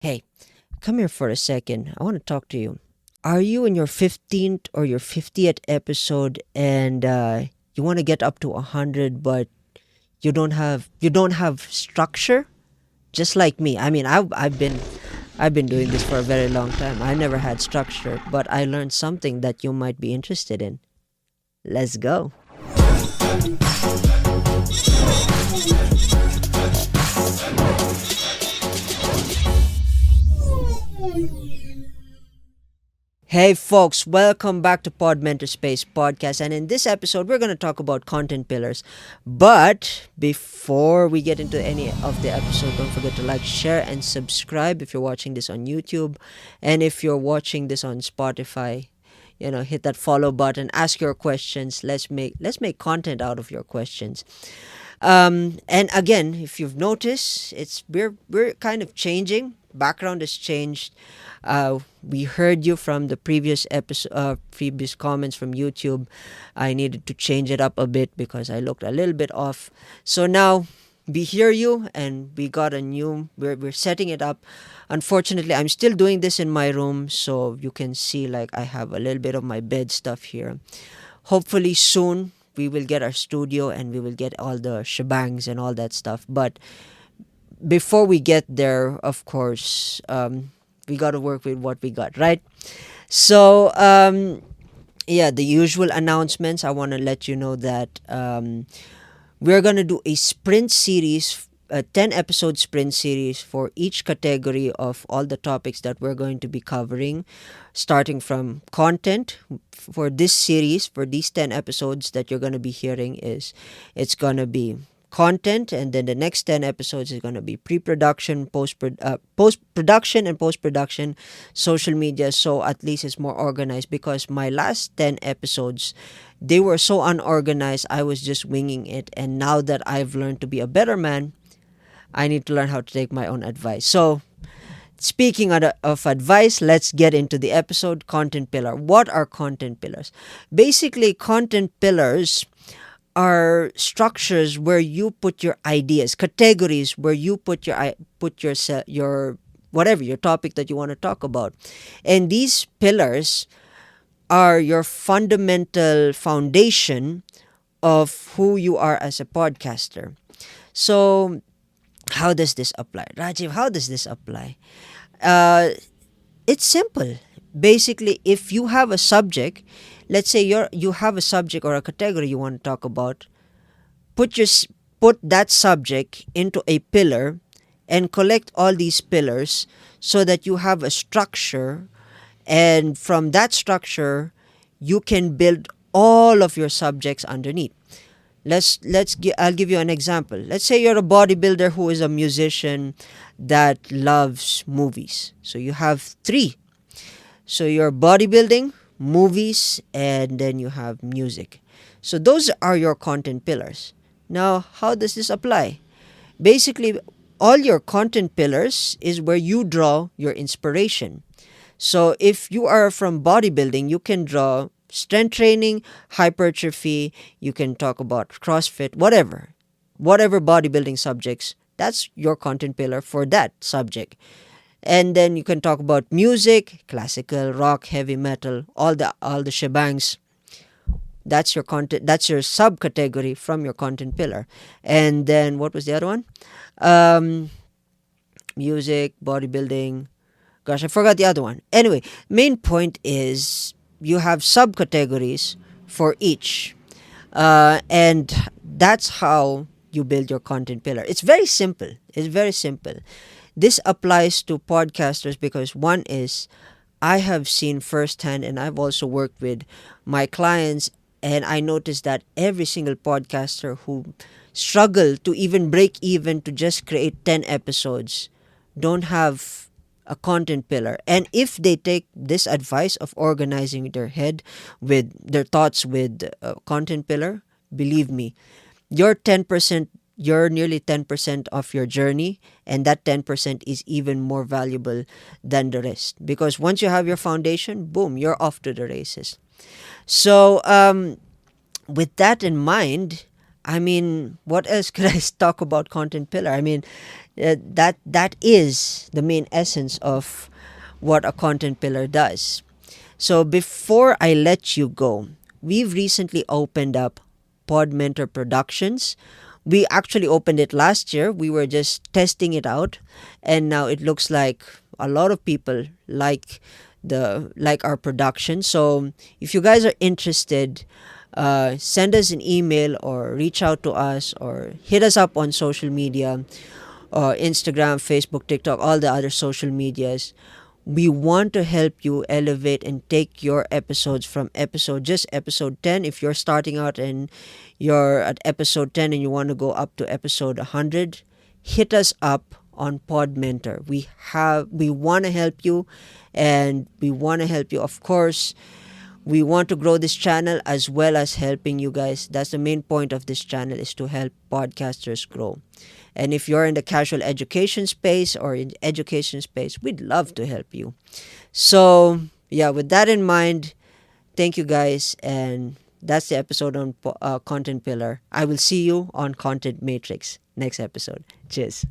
Hey, come here for a second. I want to talk to you. Are you in your 15th or your 50th episode and you want to get up to 100 but you don't have structure? Just like me. I mean, I've been doing this for a very long time. I never had structure, but I learned something that you might be interested in. Let's go. Hey folks, welcome back to Podmentorspace podcast. And in this episode, we're going to talk about content pillars. But before we get into any of the episode, don't forget to like, share, and subscribe if you're watching this on YouTube. And if you're watching this on Spotify, hit that follow button, ask your questions. Let's make content out of your questions. And again, if you've noticed, we're kind of changing. Background has changed. We heard you from the previous episode, previous comments from YouTube. I needed to change it up a bit because I looked a little bit off. So now we hear you, and we got a new. We're setting it up. Unfortunately, I'm still doing this in my room, so you can see like I have a little bit of my bed stuff here. Hopefully soon we will get our studio and we will get all the shebangs and all that stuff. But before we get there, of course, we got to work with what we got, right? So, yeah, the usual announcements. I want to let you know that we're going to do a sprint series, a 10 episode sprint series for each category of all the topics that we're going to be covering, starting from content. For this series, for these 10 episodes that you're going to be hearing, it's going to be content, and then the next 10 episodes is going to be pre-production, post-production, and post-production, social media. So at least it's more organized, because my last 10 episodes, they were so unorganized. I was just winging it, and now that I've learned to be a better man, I need to learn how to take my own advice. So speaking of advice, let's get into the episode. Content pillar. What are content pillars? Basically, content pillars are structures where you put your ideas, categories where you put your whatever your topic that you want to talk about. And these pillars are your fundamental foundation of who you are as a podcaster. So how does this apply? Rajiv, how does this apply? Uh, it's simple. Basically, if you have a subject, let's say you have a subject or a category you want to talk about, put your put that subject into a pillar and collect all these pillars so that you have a structure, and from that structure you can build all of your subjects underneath. I'll give you an example. Let's say you're a bodybuilder who is a musician that loves movies. So you have three. So you're bodybuilding, movies, and then you have music. So those are your content pillars. Now, how does this apply? Basically, all your content pillars is where you draw your inspiration. So if you are from bodybuilding, you can draw strength training, hypertrophy, you can talk about CrossFit, whatever bodybuilding subjects, that's your content pillar for that subject. And then you can talk about music, classical, rock, heavy metal, all the shebangs. That's your content. That's your subcategory from your content pillar. And then what was the other one? Um, Music, bodybuilding. Gosh, I forgot the other one. Anyway, main point is you have subcategories for each, and that's how you build your content pillar. It's very simple. It's very simple. This applies to podcasters because one is I have seen firsthand, and I've also worked with my clients, and I noticed that every single podcaster who struggle to even break even to just create 10 episodes don't have a content pillar. And if they take this advice of organizing their head with their thoughts with a content pillar, believe me, your 10%, you're nearly 10% of your journey, and that 10% is even more valuable than the rest, because once you have your foundation, boom, you're off to the races. So with that in mind, I mean, what else could I talk about content pillar? I mean, That is the main essence of what a content pillar does. So before I let you go, we've recently opened up Pod Mentor Productions. We actually opened it last year. We were just testing it out, and now it looks like a lot of people like our production. So if you guys are interested, send us an email or reach out to us or hit us up on social media, Instagram, Facebook, TikTok, all the other social medias. We want to help you elevate and take your episodes from episode 10. If you're starting out and you're at episode 10 and you want to go up to episode 100, hit us up on Pod Mentor. We want to help you, and we want to help you, of course. We want to grow this channel as well as helping you guys. That's the main point of this channel, is to help podcasters grow. And if you're in the casual education space or in education space, we'd love to help you. So, yeah, with that in mind, thank you guys. And that's the episode on Content Pillar. I will see you on Content Matrix next episode. Cheers.